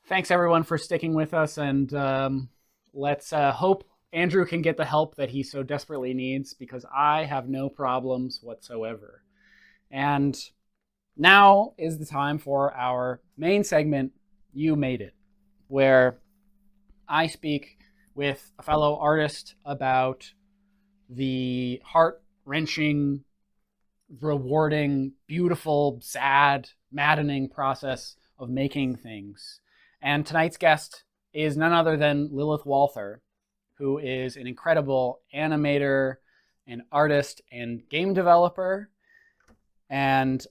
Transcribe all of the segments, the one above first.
Thanks everyone for sticking with us, and let's hope Andrew can get the help that he so desperately needs because I have no problems whatsoever. And now is the time for our main segment, You Made It, where I speak with a fellow artist about the heart wrenching, rewarding, beautiful, sad, maddening process of making things. And tonight's guest is none other than Lilith Walther, who is an incredible animator, an artist, and game developer. And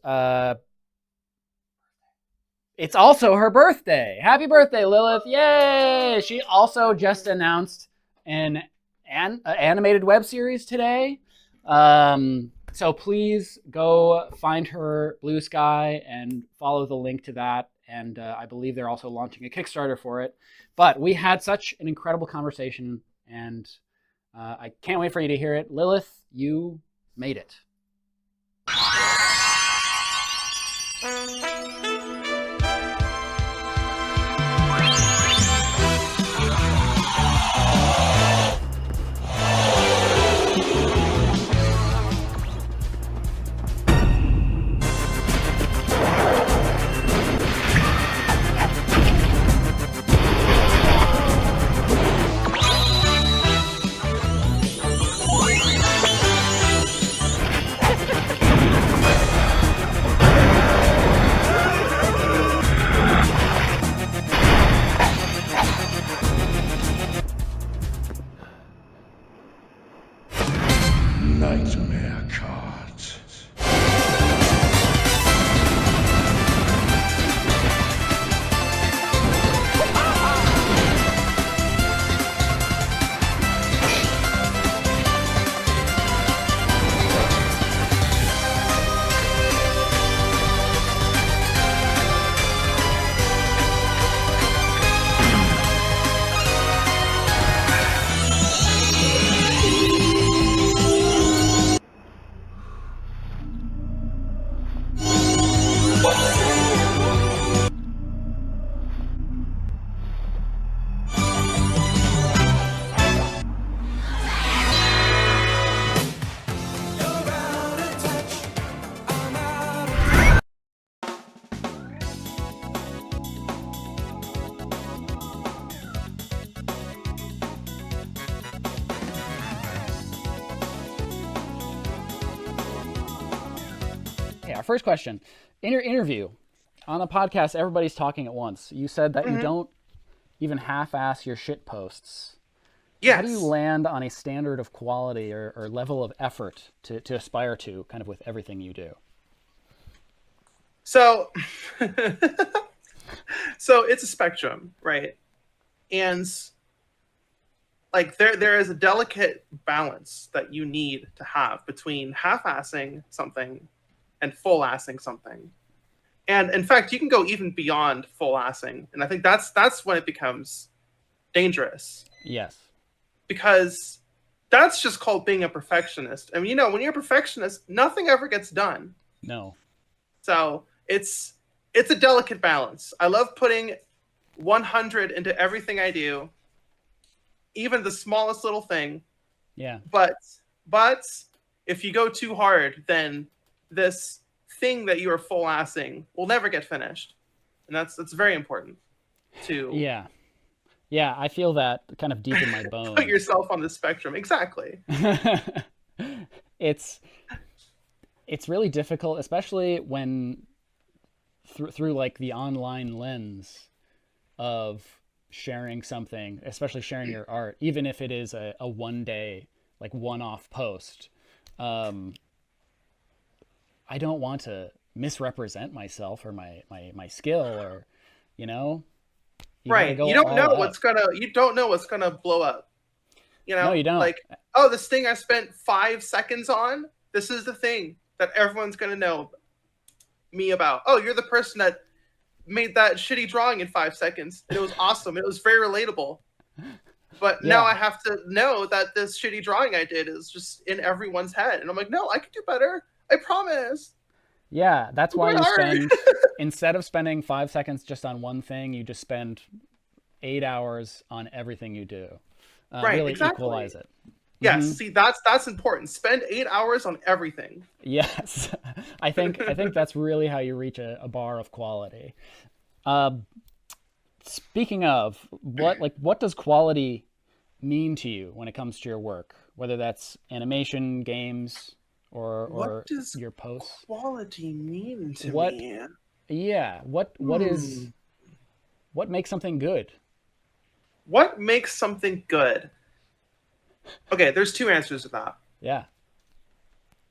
it's also her birthday. Happy birthday, Lilith. Yay! She also just announced an animated web series today. So please go find her Blue Sky and follow the link to that. And I believe they're also launching a Kickstarter for it. But we had such an incredible conversation, and I can't wait for you to hear it. Lilith, you made it. Nightmare cards. Okay, our first question. In your interview on the podcast, Everybody's Talking at Once, you said that you don't even half-ass your shit posts. How do you Yes. land on a standard of quality or level of effort to aspire to kind of with everything you do? So, so it's a spectrum, right? And like there is a delicate balance that you need to have between half-assing something and full-assing something. And in fact, you can go even beyond full-assing, and I think that's when it becomes dangerous, Yes. because that's just called being a perfectionist. I mean, when you're a perfectionist, nothing ever gets done. No. So it's a delicate balance. I love putting 100 into everything I do, even the smallest little thing. Yeah. But if you go too hard, then this thing that you are full assing will never get finished, and that's very important to Yeah. Yeah, I feel that kind of deep in my bones. put yourself on the spectrum. Exactly. it's really difficult, especially when through like the online lens of sharing something, especially sharing your art, even if it is a one day, like one-off post. I don't want to misrepresent myself or my skill, or you know you gotta Right. go You don't all know out. you don't know what's gonna blow up. No, you don't. Like, oh, this thing I spent 5 seconds on, this is the thing that everyone's gonna know me about. Oh, you're the person that made that shitty drawing in 5 seconds. And it was awesome. It was very relatable. But now I Yeah. have to know that this shitty drawing I did is just in everyone's head. And I'm like, no, I could do better. I promise. Yeah, that's why What you are spend, instead of spending 5 seconds just on one thing, you just spend 8 hours on everything you do. right, Really equalize exactly. it. Yes, Hmm. see, that's important. Spend 8 hours on everything. Yes, I think that's really how you reach a bar of quality. Uh, Speaking of, what does quality mean to you when it comes to your work, whether that's animation, games, What or does your posts? quality mean to What me? Yeah, Hmm. what makes something good? What makes something good? Okay, there's two answers to that. Yeah.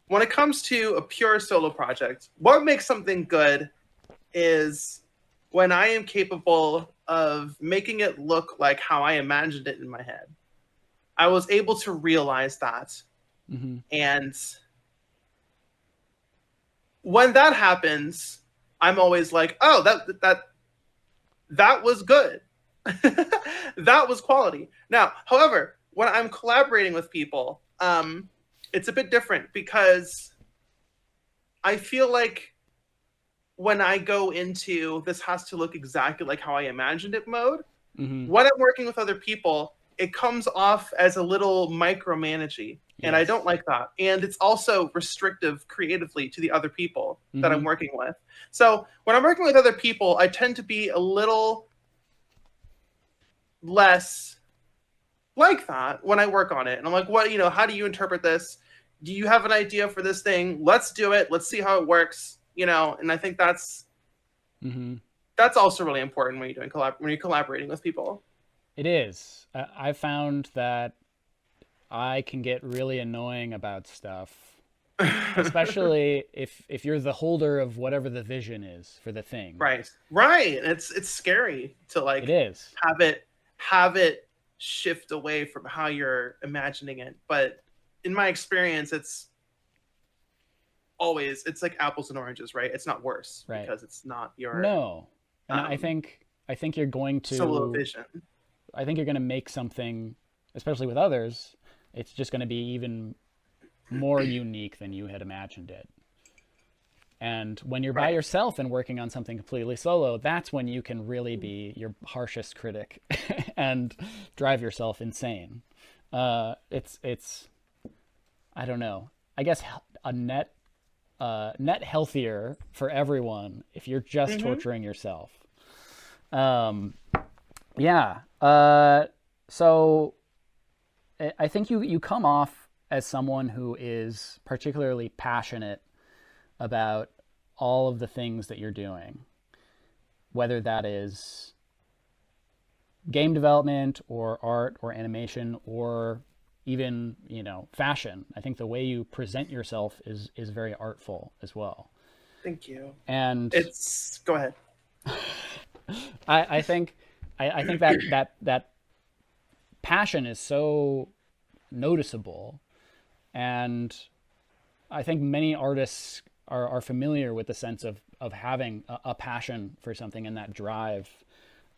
When it comes to a pure solo project, what makes something good is when I am capable of making it look like how I imagined it in my head. I was able to realize that. Hmm. And when that happens, I'm always like, "Oh, that was good. That was quality." Now, however, when I'm collaborating with people, it's a bit different because I feel like when I go into this has to look exactly like how I imagined it mode, Hmm. when I'm working with other people, it comes off as a little micromanagey. And I don't Yes. like that. And it's also restrictive creatively to the other people that I'm Hmm. working with. So when I'm working with other people, I tend to be a little less like that when I work on it. And I'm like, what, how do you interpret this? Do you have an idea for this thing? Let's do it. Let's see how it works. And I think Hmm. that's also really important when you're collaborating with people. It is. I've found that I can get really annoying about stuff, especially if you're the holder of whatever the vision is for the thing. Right. Right. It's scary to It like is. have it shift away from how you're imagining it. But in my experience, it's like apples and oranges, right? It's not worse Right. because it's not your No. And um I think you're going solo to vision. I think you're going to make something, especially with others, it's just going to be even more unique than you had imagined it. And when you're by Right. yourself and working on something completely solo, that's when you can really be your harshest critic and drive yourself insane. It's I don't know. I guess a net healthier for everyone if you're just Mm-hmm. torturing yourself. Um, yeah. So I think you come off as someone who is particularly passionate about all of the things that you're doing, whether that is game development or art or animation or even fashion. I think the way you present yourself is very artful as well. Thank you. And It's go ahead. I think I think that passion is so noticeable, and I think many artists are familiar with the sense of having a passion for something and that drive.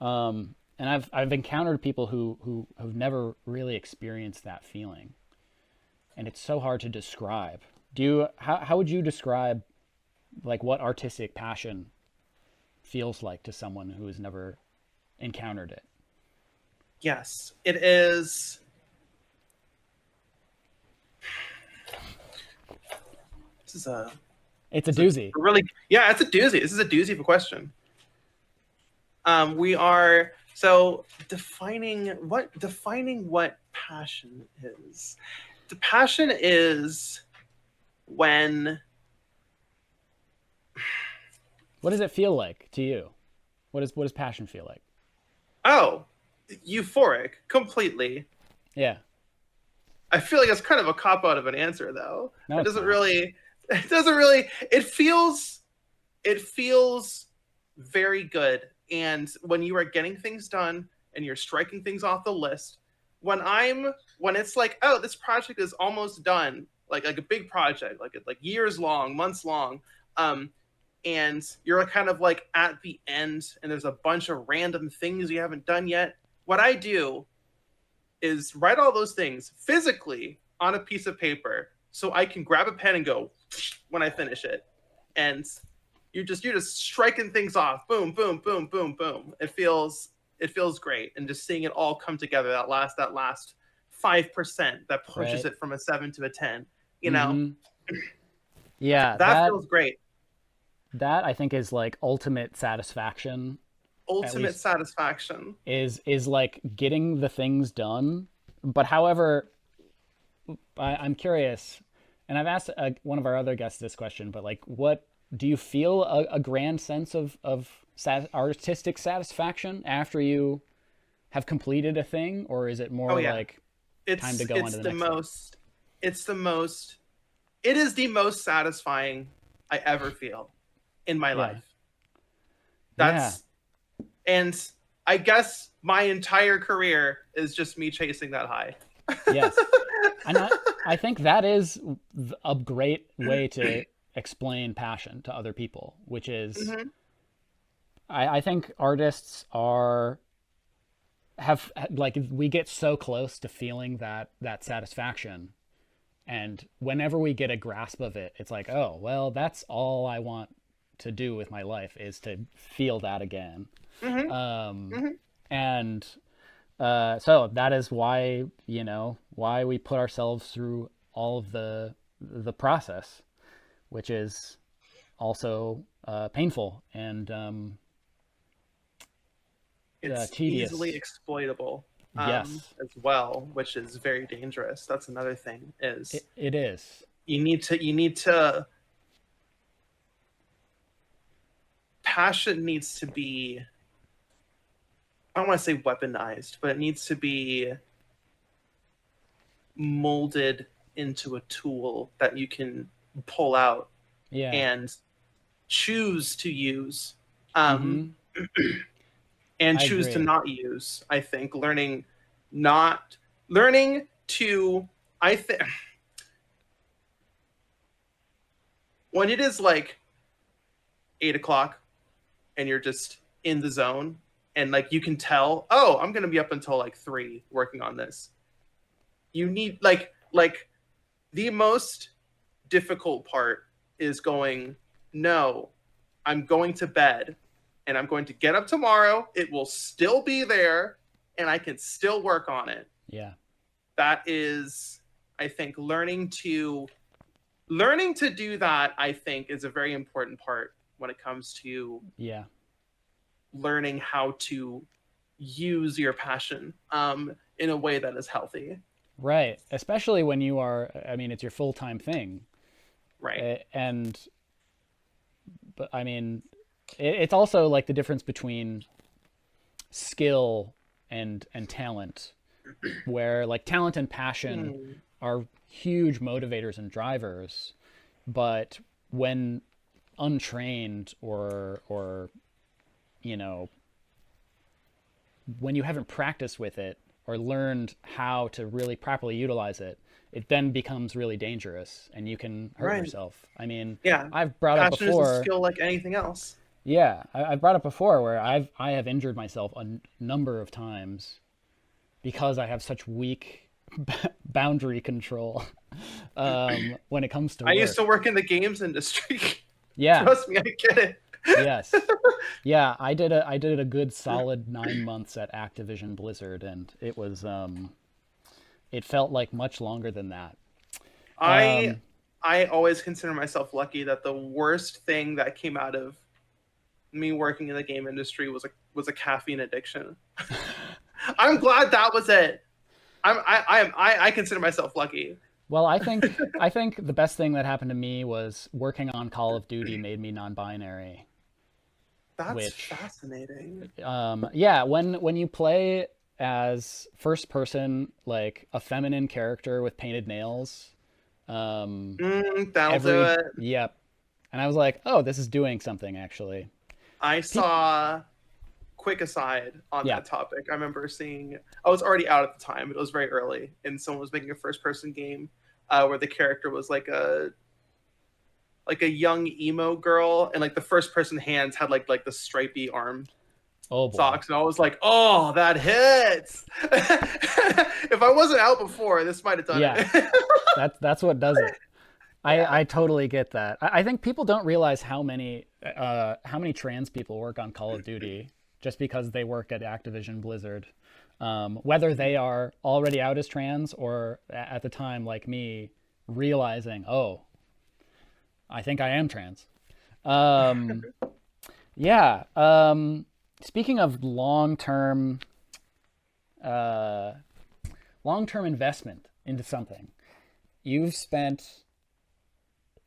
And I've encountered people who have never really experienced that feeling, and it's so hard to describe. How would you describe like what artistic passion feels like to someone who has never encountered it? Yes, it is. This is a It's a this is doozy. a really yeah. It's a doozy. This is a doozy of a question. We are so defining what passion is. The passion is when What does it feel like to you? What does passion feel like? oh, euphoric completely. Yeah. I feel like it's kind of a cop out of an answer though. No, It it's doesn't not. really. It doesn't really. It feels very good. And when you are getting things done and you're striking things off the list, when it's like, oh, this project is almost done, like a big project, like years long, months long, um, and you're kind of like at the end, and there's a bunch of random things you haven't done yet. What I do is write all those things physically on a piece of paper so I can grab a pen and go when I finish it. and you're just striking things off, boom, boom, boom, boom, boom. It feels great, and just seeing it all come together, that last 5% that pushes Right. it from a 7 to a 10, Mm-hmm. Yeah, that feels great. that I think is like ultimate satisfaction, at Ultimate least satisfaction. is like getting the things done. But however, I'm curious, and I've asked one of our other guests this question, but like, what do you feel a grand sense of artistic satisfaction after you have completed a thing, or is it Oh more yeah, like time to it's go on it's to the the next thing? most it's the most it is the most satisfying I ever feel in my Yeah, life. yeah, That's and I guess my entire career is just me chasing that high. yes. And I think that is a great way to explain passion to other people, which is Hmm. I think artists are have like we get so close to feeling that satisfaction, and whenever we get a grasp of it, it's like, oh well, that's all I want to do with my life is to feel that again. Hmm. um Hmm. and so that is why, why we put ourselves through all of the process, which is also painful and It's easily tedious. exploitable, Yes, as well, which is very dangerous. That's another thing, is it is. you need to passion needs to be, I don't want to say weaponized, but it needs to be molded into a tool that you can pull out Yeah. and choose to use, um, Mm-hmm. and I choose to agree. not use. I think not learning to, I think when it is like 8 o'clock and you're just in the zone, and like you can tell, oh, I'm gonna be up until like 3 working on this. You need like the most difficult part is going, no, I'm going to bed and I'm going to get up tomorrow. It will still be there and I can still work on it. Yeah. That is, I think, learning to do that, I think, is a very important part when it comes to Yeah. learning how to use your passion, in a way that is healthy. Right. Especially when you are, I mean, it's your full-time thing. Right. And but I mean, it's also like the difference between skill and talent, where like talent and passion Hmm. are huge motivators and drivers, but when untrained, or you know when you haven't practiced with it or learned how to really properly utilize it, it then becomes really dangerous and you can hurt Right. yourself. I mean, Yeah. I've brought up Passion is a before. skill like anything else. Yeah, I've brought up before where I have injured myself a number of times because I have such weak boundary control when it comes to I used to work. work in the games industry. Yeah. Trust me, I get it. Yes. Yeah, I did a good solid 9 months at Activision Blizzard, and it felt like much longer than that. I Um, I always consider myself lucky that the worst thing that came out of me working in the game industry was a caffeine addiction. I'm glad that was it. I consider myself lucky. well, I think the best thing that happened to me was working on Call of Duty made me non-binary, That's which fascinating. yeah, when you play as first person, like a feminine character with painted nails, um, That'll do every it. yep, and I was like, oh, this is doing something actually. I Peop saw, quick aside on yeah. that topic. I remember seeing, I was already out at the time, but it was very early, and someone was making a first person game, where the character was like a young emo girl, and like the first person hands had like the stripy arm Oh boy. socks, and I was like, oh, that hits. If I wasn't out before, this might have done Yeah, it. that's what does it. I totally get that. I think people don't realize how many trans people work on Call of Duty just because they work at Activision Blizzard. Whether they are already out as trans or at the time, like me, realizing, oh, I think I am trans. Yeah. Speaking of long-term investment into something, you've spent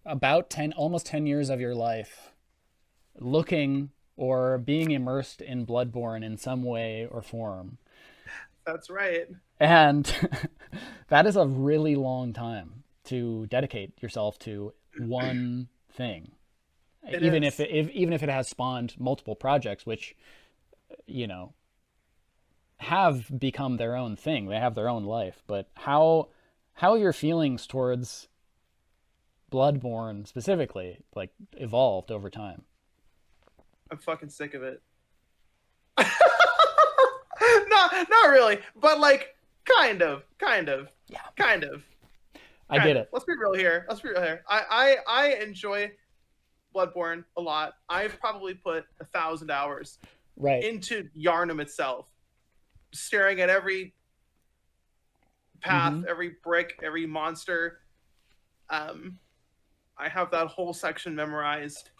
about almost 10 years of your life looking or being immersed in Bloodborne in some way or form. That's right. And that is a really long time to dedicate yourself to one thing. Even if it has spawned multiple projects, which, you know, have become their own thing. They have their own life. But how your feelings towards Bloodborne specifically, like, evolved over time? I'm fucking sick of it. Not really, but like kind of. Yeah. Kind of. I get it. Let's be real here. I enjoy Bloodborne a lot. I've probably put 1,000 hours into Yharnam itself, staring at every path, every brick, every monster. I have that whole section memorized.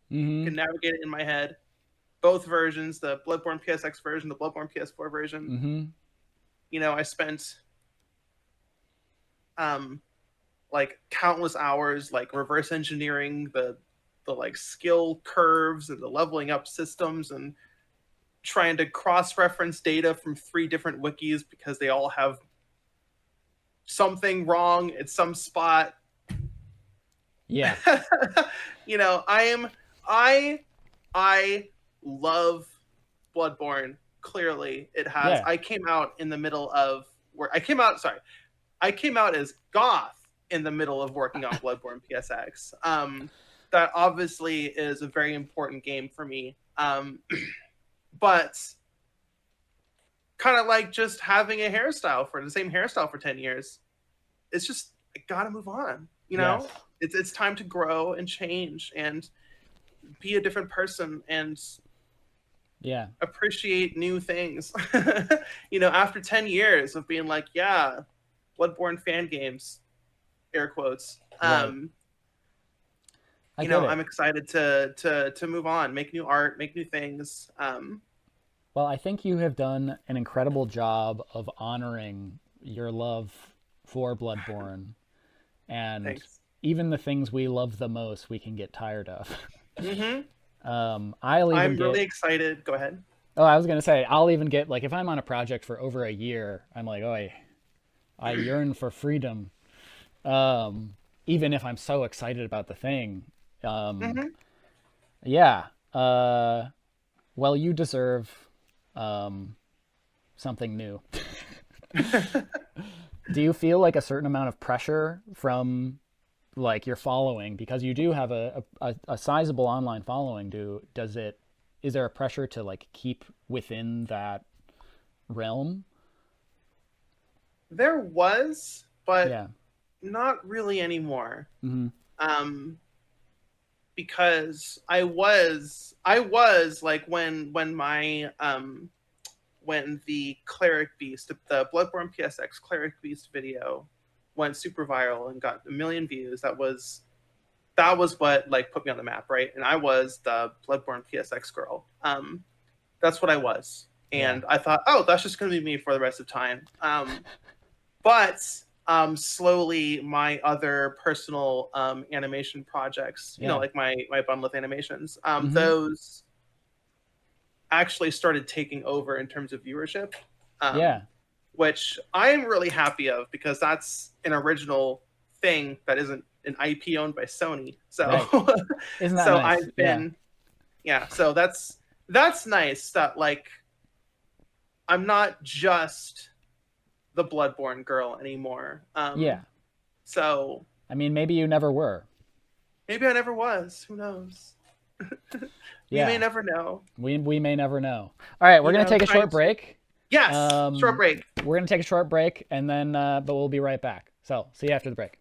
Can navigate it in my head. Both versions, the Bloodborne PSX version, the Bloodborne PS4 version. You know, I spent like countless hours like reverse engineering the like skill curves and the leveling up systems and trying to cross-reference data from 3 different wikis because they all have something wrong at some spot. Yeah. You know, I love Bloodborne. Clearly, it has. Yeah. I came out in the middle of I came out as goth in the middle of working on Bloodborne PSX. That obviously is a very important game for me. But kind of like just having the same hairstyle for 10 years. It's just, I gotta move on. You know, it's time to grow and change and be a different person and appreciate new things. You know, after 10 years of being like, yeah, Bloodborne fan games, air quotes. You know, I'm excited to move on, make new art, make new things. Well, I think you have done an incredible job of honoring your love for Bloodborne, and even the things we love the most, we can get tired of. I'm really excited. Go ahead. Oh, I was gonna say, I'll even get, like, if I'm on a project for over a year, I'm like, oh, I yearn for freedom. Even if I'm so excited about the thing. Yeah. Well, you deserve something new. Do you feel like a certain amount of pressure from, like, your following, because you do have a sizable online following? Is there a pressure to, like, keep within that realm? There was, but not really anymore. Because I was like when the Cleric Beast, the Bloodborne PSX Cleric Beast video went super viral and got 1 million views. That was what, like, put me on the map, right? And I was the Bloodborne PSX girl. That's what I was. And I thought, oh, that's just going to be me for the rest of time. But slowly my other personal animation projects, you know, like my Bunlith animations, those actually started taking over in terms of viewership. Which I'm really happy of, because that's an original thing that isn't an IP owned by Sony. So Isn't that so nice? I've been so that's nice that, like, I'm not just the Bloodborne girl anymore. So I mean, maybe you never were. Maybe I never was. Who knows? We may never know. We may never know. All right, we're going to take a short break. Yes, short break. We're going to take a short break, and then but we'll be right back. So, see you after the break.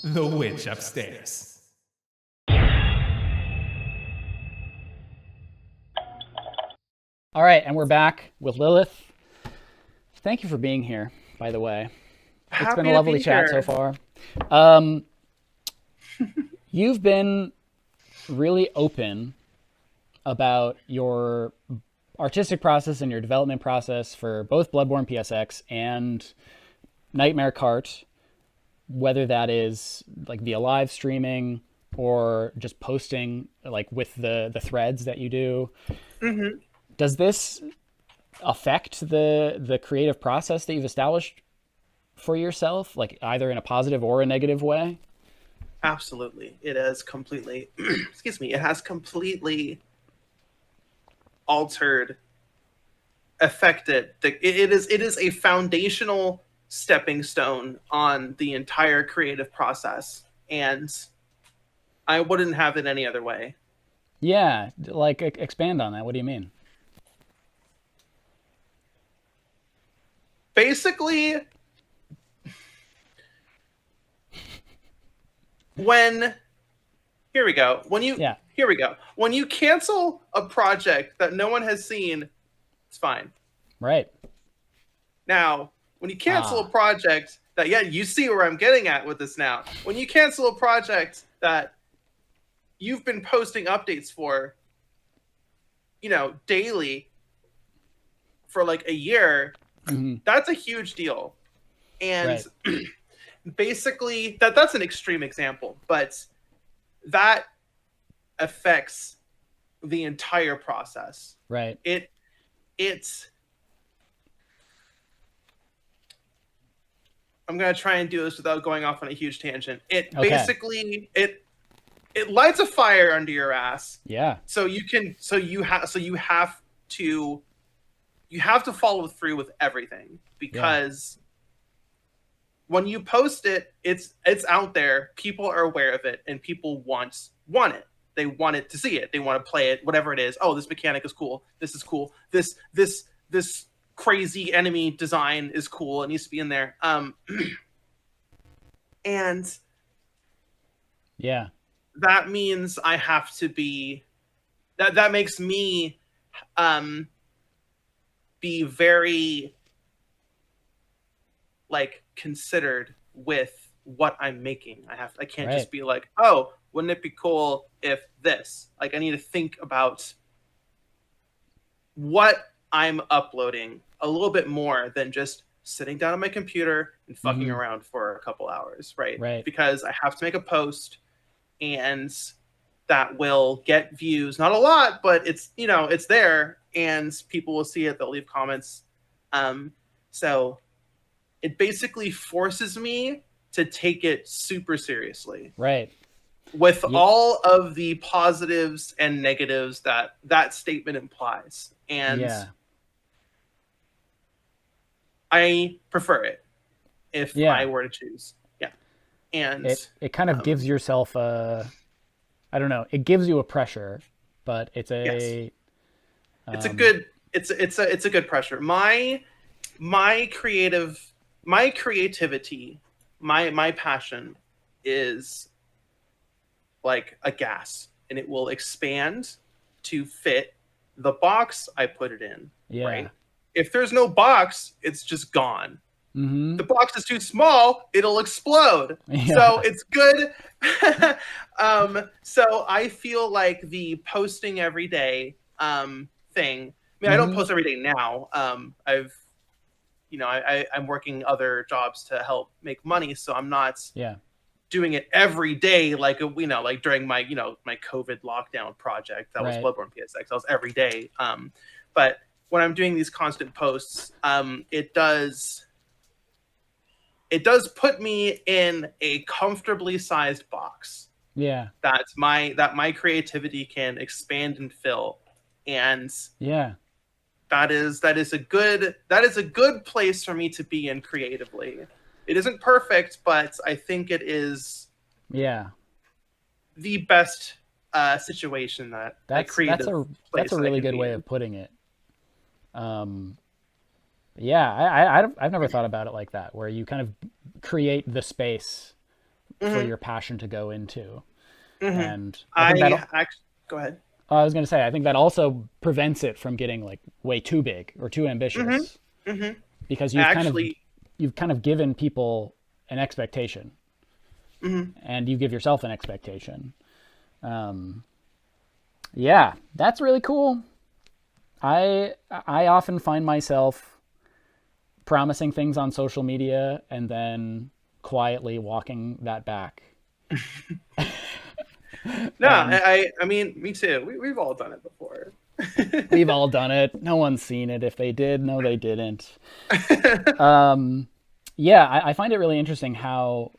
The witch upstairs. All right, and we're back with Lilith. Thank you for being here, by the way. It's been a lovely chat so far. You've been really open about your artistic process and your development process for both Bloodborne PSX and Nightmare Cart, whether that is like via live streaming or just posting like with the threads that you do. Mm-hmm. Does this affect the creative process that you've established for yourself, like either in a positive or a negative way? Absolutely. It has completely, excuse me, it has completely altered, affected. It is a foundational stepping stone on the entire creative process. And I wouldn't have it any other way. Yeah, like expand on that. What do you mean? Basically, here we go. When you cancel a project that no one has seen, it's fine. Right. Now, when you cancel a project that, you see where I'm getting at with this now. When you cancel a project that you've been posting updates for, daily for like a year, that's a huge deal. And basically, that's an extreme example, but that affects the entire process. Right. It's I'm gonna try and do this without going off on a huge tangent. Basically it lights a fire under your ass. Yeah. So you have to follow through with everything, because when you post it, it's out there. People are aware of it, and people want it. They want it to see it. They want to play it, whatever it is. Oh, this mechanic is cool. This is cool. This crazy enemy design is cool. It needs to be in there. And that means I have to be. That makes me be very considered with what I'm making. I can't just be like, oh, wouldn't it be cool if this? I need to think about what I'm uploading a little bit more than just sitting down on my computer and fucking around for a couple hours, right? Because I have to make a post, and that will get views. Not a lot, but it's there, and people will see it. They'll leave comments. So it basically forces me to take it super seriously. Right. With all of the positives and negatives that statement implies. And I prefer it if I were to choose. Yeah. And it kind of gives yourself I don't know, it gives you a pressure, but it's a it's a good pressure. My creativity, my passion is like a gas, and it will expand to fit the box I put it in. Right? If there's no box, it's just gone. The box is too small, it'll explode. So it's good. So I feel like the posting every day thing. I don't post every day now. I'm working other jobs to help make money, so I'm not doing it every day like during my my COVID lockdown project that was Bloodborne PSX. That was every day. But when I'm doing these constant posts, it does put me in a comfortably sized box. Yeah. That my creativity can expand and fill. And that is a good place for me to be in creatively. It isn't perfect, but I think it is the best situation that's a really good way of putting it. I've never thought about it like that, where you kind of create the space for Mhm. your passion to go into. Mhm. And I think that actually go ahead. I was going to say, I think that also prevents it from getting like way too big or too Mhm. ambitious, Mhm. because I actually. you've kind of given people an expectation, Mhm. and you give yourself an expectation. Yeah, that's really cool. I often find myself promising things on social media and then quietly walking that back. No, And I mean, me too. We've all done it before. we've all done it. No one's seen it. If they did, no, they didn't. Yeah, I find it really interesting how,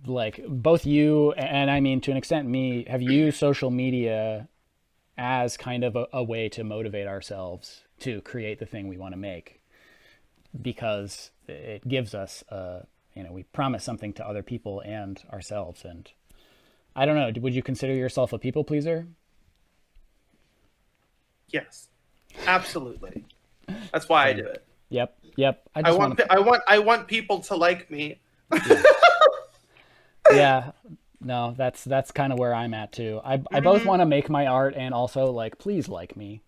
like, both you and I mean, to an extent, me, have used social media as kind of a way to motivate ourselves to create the thing we want to make, because it gives us, we promise something to other people and ourselves. And I don't know, would you consider yourself a people pleaser? Yes, absolutely. That's why I Same. do it. Yep. I just want to. I want people to like me. Yeah, no, that's kind of where I'm at too. I both want to make my art and also like, please like me.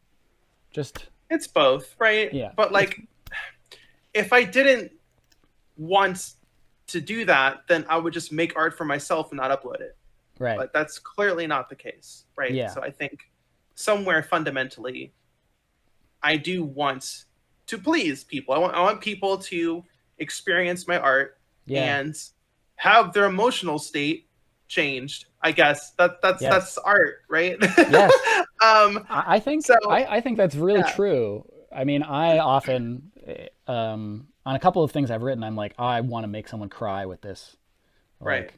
Just It's both, right? yeah, But like, if I didn't want to do that, then I would just make art for myself and not upload it. right. But that's clearly not the case, right? Yeah. So I think somewhere fundamentally, I do want to please people. I want people to experience my art Yeah. and have their emotional state changed. I guess that's Yes. art, right? Yes. I think So I think that's really yeah, true. I mean, I often, on a couple of things I've written, I'm like, I want to make someone cry with this. right. Like,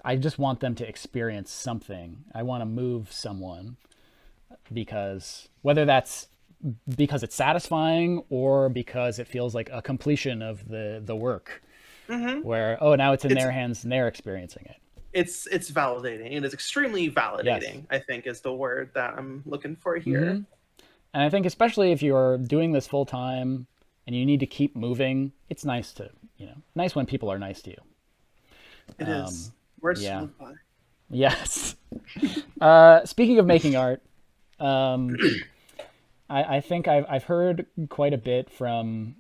I just want them to experience something. I want to move someone, because whether that's because it's satisfying or because it feels like a completion of the work, Hmm. where, oh, now it's in It's their hands and they're experiencing it. it's validating. It is extremely Yes. validating. I think is the word that I'm looking for Mm-hmm. here. And I think especially if you're doing this full time and you need to keep moving, it's nice to, nice when people are nice to you. It is words to Yeah. live by. Yes. Speaking of making art, I think I've heard quite a bit from,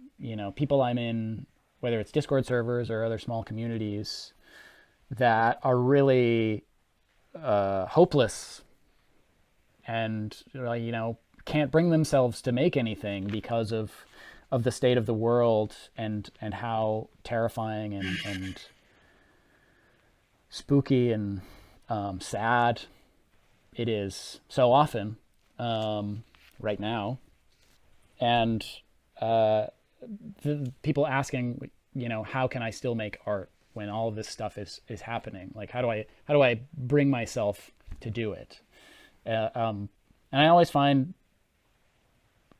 people I'm in, whether it's Discord servers or other small communities, that are really hopeless and, can't bring themselves to make anything because of the state of the world, and how terrifying and spooky and sad it is so often, right now. And the people asking, how can I still make art when all of this stuff is happening? Like, how do I bring myself to do it? And I always find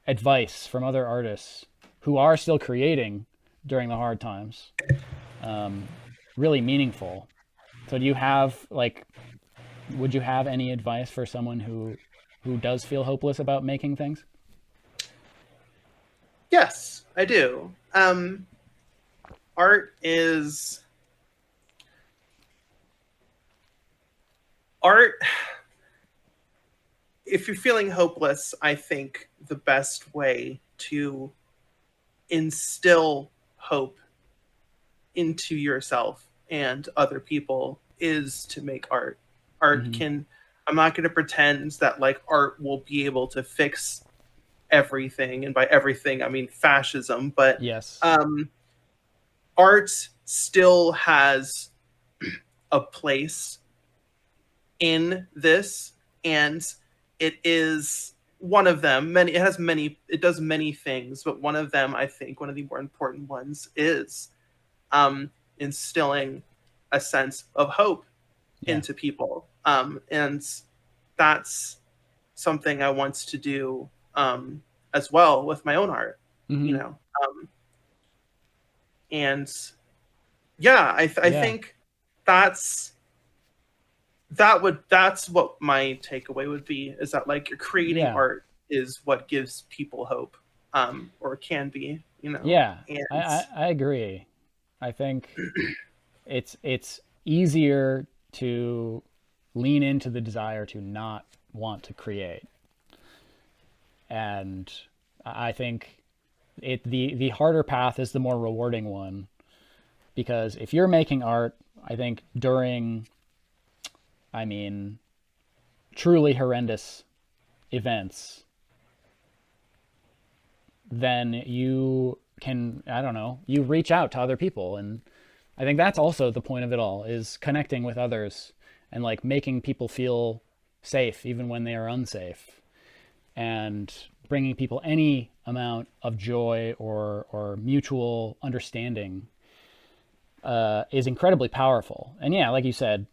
advice from other artists who are still creating during the hard times really meaningful. So do you have would you have any advice for someone who does feel hopeless about making things? Yes, I do. Art is art. If you're feeling hopeless, I think the best way to instill hope into yourself and other people is to make art. Art Mm-hmm. can, I'm not going to pretend that like art will be able to fix everything. And by everything, I mean fascism, but Yes. art still has a place in this, and it is one of them. It does many things, but one of them, I think, one of the more important ones is instilling a sense of hope Yeah. into people. And that's something I want to do as well with my own art, Mm-hmm. you know. And yeah, I Yeah. think that's what my takeaway would be, is that like you're creating Yeah. art is what gives people hope, or can be. you know. Yeah, And I agree. I think it's easier to lean into the desire to not want to create. And I think the harder path is the more rewarding one, because if you're making art, I think during, I mean, truly horrendous events, then you can, I don't know, you reach out to other people. And I think that's also the point of it all, is connecting with others and like making people feel safe even when they are unsafe, and bringing people any amount of joy or mutual understanding is incredibly powerful. And yeah, like you said,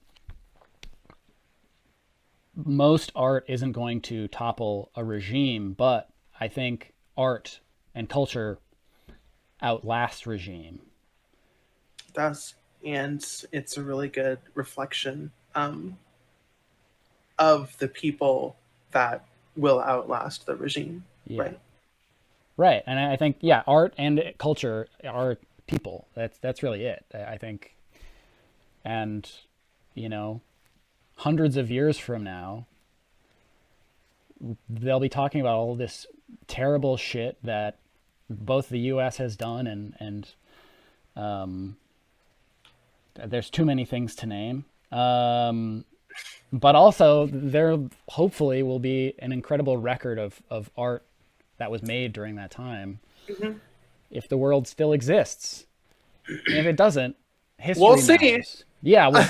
most art isn't going to topple a regime, but I think art and culture outlast regime. it does. And it's a really good reflection of the people that will outlast the regime. Yeah. Right. Right. And I think, yeah, art and culture are people. That's really it, I think. And, you know, hundreds of years from now, they'll be talking about all this terrible shit that both the U.S. has done, and there's too many things to name. But also, there hopefully will be an incredible record of art that was made during that time, if the world still exists. And if it doesn't, history We'll see. matters. Yeah, well,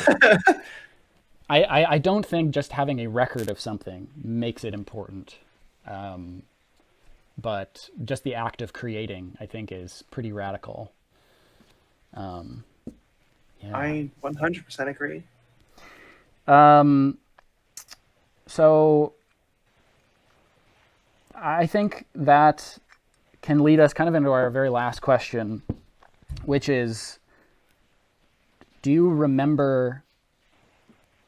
I don't think just having a record of something makes it important. But just the act of creating, I think, is pretty radical. Yeah. I 100% agree. So I think that can lead us kind of into our very last question, which is, do you remember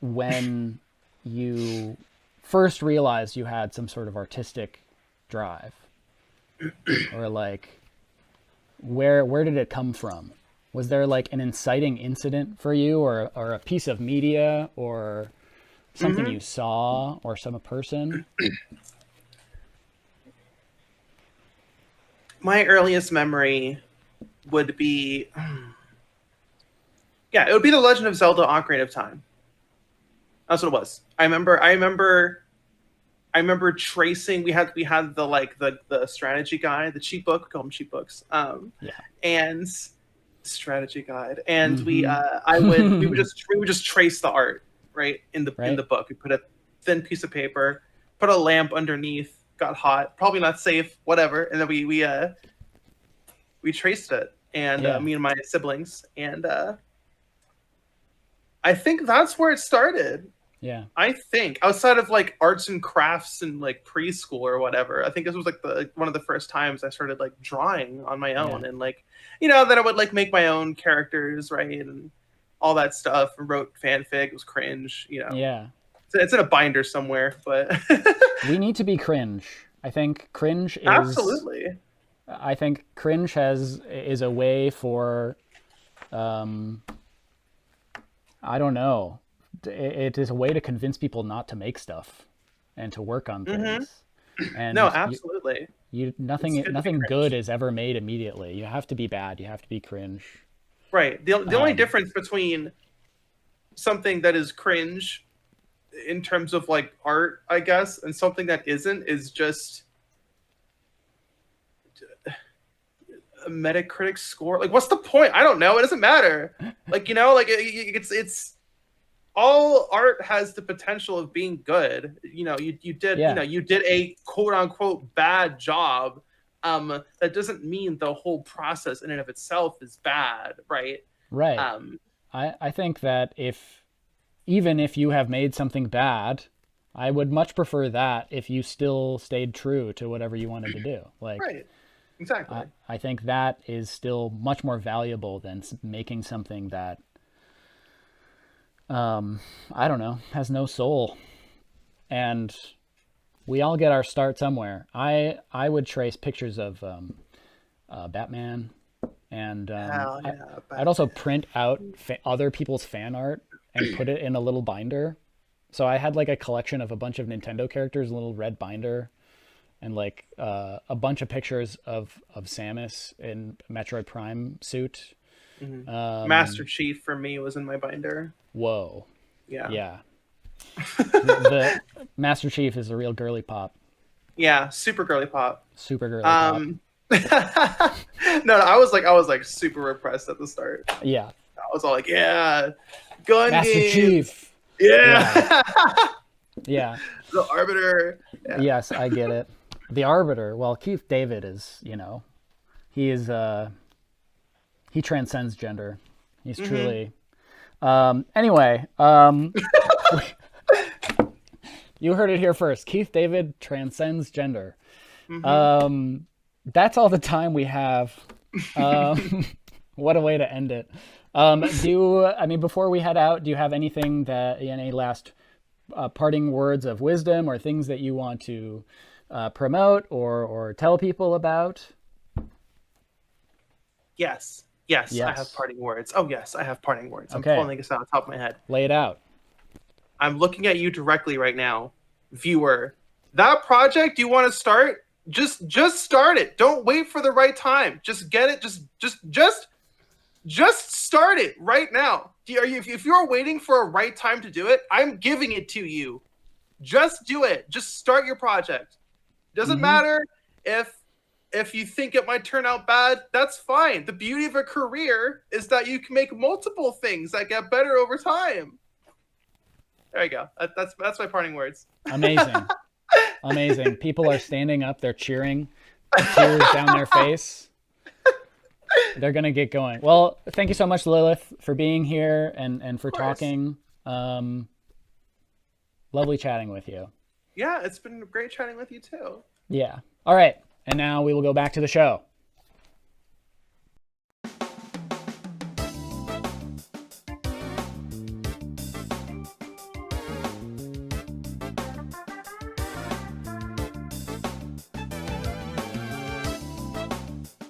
when you first realized you had some sort of artistic drive? Or like, where did it come from? Was there like an inciting incident for you, or a piece of media, or something you saw, or some person? My earliest memory would be, yeah, it would be The Legend of Zelda: Ocarina of Time. That's what it was. I remember tracing. We had the strategy guide, the cheat book. We call them cheat books. Yeah. And strategy guide, and we would just trace the art right in the book. We put a thin piece of paper, put a lamp underneath. Got hot, probably not safe, whatever, and then we traced it, and me and my siblings, and I think that's where it started. Yeah. I think outside of like arts and crafts and like preschool or whatever, I think this was like one of the first times I started like drawing on my own, and like, you know, then I would like make my own characters, right, and all that stuff, and wrote fanfic. It was cringe, you know. Yeah. It's in a binder somewhere, but we need to be cringe. I think cringe is absolutely. I think cringe is a way for, I don't know. It is a way to convince people not to make stuff and to work on things. And no, absolutely. Nothing good is ever made immediately. You have to be bad. You have to be cringe. Right. The only difference between something that is cringe in terms of like art, I guess, and something that isn't is just a Metacritic score. Like, what's the point? I don't know. It doesn't matter. Like, you know, like it's all art has the potential of being good. You know, you did a quote unquote bad job. That doesn't mean the whole process in and of itself is bad, right? Right. I think that even if you have made something bad, I would much prefer that if you still stayed true to whatever you wanted to do. Like, right. Exactly. I think that is still much more valuable than making something that, I don't know, has no soul. And we all get our start somewhere. I would trace pictures of Batman, and Hell yeah, I'd also print out other people's fan art and put it in a little binder. So I had like a collection of a bunch of Nintendo characters, a little red binder, and like a bunch of pictures of Samus in Metroid Prime suit. Master Chief for me was in my binder. Whoa. Yeah. Yeah. The Master Chief is a real girly pop. Yeah, super girly pop. Super girly pop. No, I was like super repressed at the start. Yeah. I was all like, yeah, gun Master games. Chief. Yeah. Yeah. The Arbiter. Yeah. Yes, I get it. The Arbiter. Well, Keith David is, he is he transcends gender. He's truly anyway, you heard it here first. Keith David transcends gender. That's all the time we have. What a way to end it. Before we head out, do you have any last parting words of wisdom or things that you want to promote or tell people about? Yes, I have parting words. Oh, yes, I have parting words. I'm pulling this out on top of my head. Lay it out. I'm looking at you directly right now, viewer. That project you want to start, just start it. Don't wait for the right time. Just get it. Just start it right now. If you're waiting for a right time to do it, I'm giving it to you. Just do it. Just start your project. Doesn't matter if you think it might turn out bad. That's fine. The beauty of a career is that you can make multiple things that get better over time. There you go. That's my parting words. Amazing. People are standing up. They're cheering. Tears down their face. They're going to get going. Well, thank you so much, Lilith, for being here and for talking. Lovely chatting with you. Yeah, it's been great chatting with you too. Yeah. All right. And now we will go back to the show.